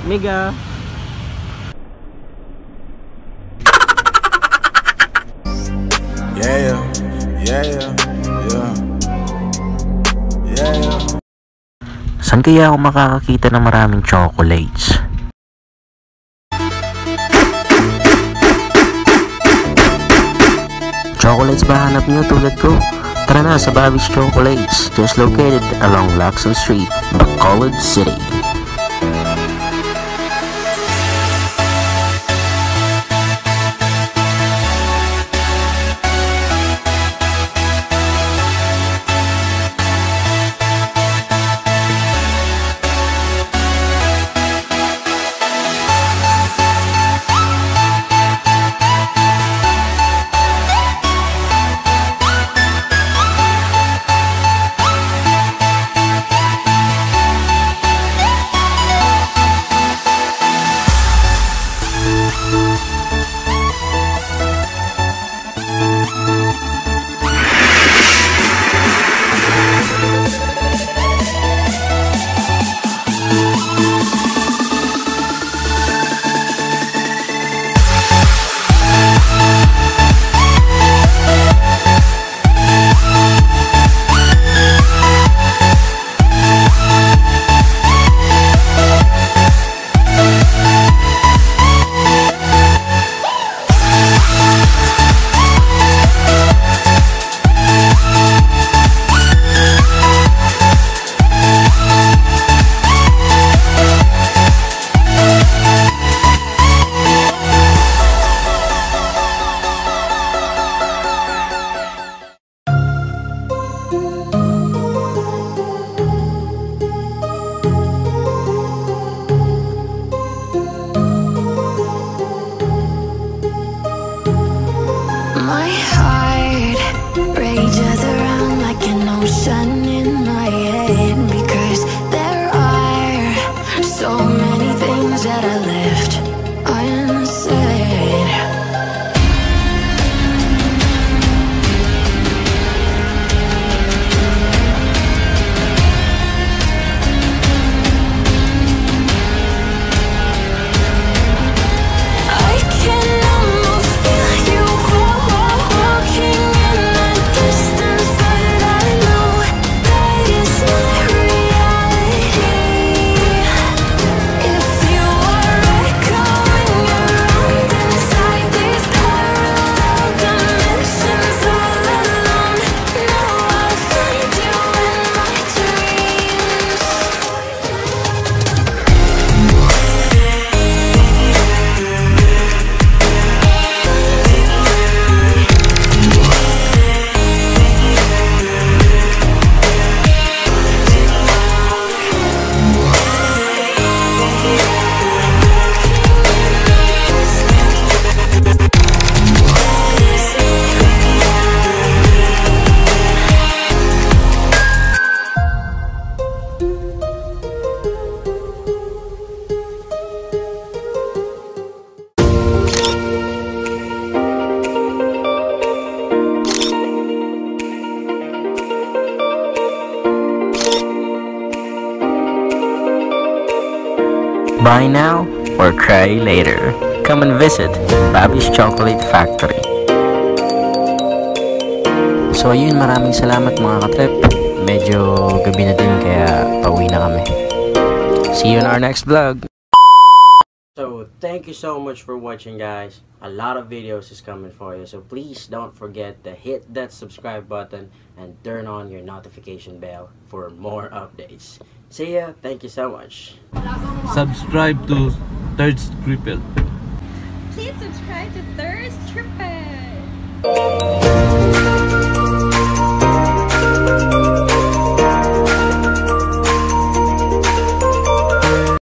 Miga. Yeah. Saan kaya ako makakakita ng maraming chocolates? Chocolates ba hanap nyo tulad ko? Tara na sa Babi's Chocolates, just located along Lacson St, Bacolod City. Buy now or cry later. Come and visit Babi's Chocolate Factory. So ayun, maraming salamat mga katrip. Medyo gabi na din kaya pauwi na kami. See you in our next vlog. So thank you so much for watching, guys. A lot of videos is coming for you, so please don't forget to hit that subscribe button and turn on your notification bell for more updates. See ya. Thank you so much. Subscribe to Third Triple. Please subscribe to Third Triple.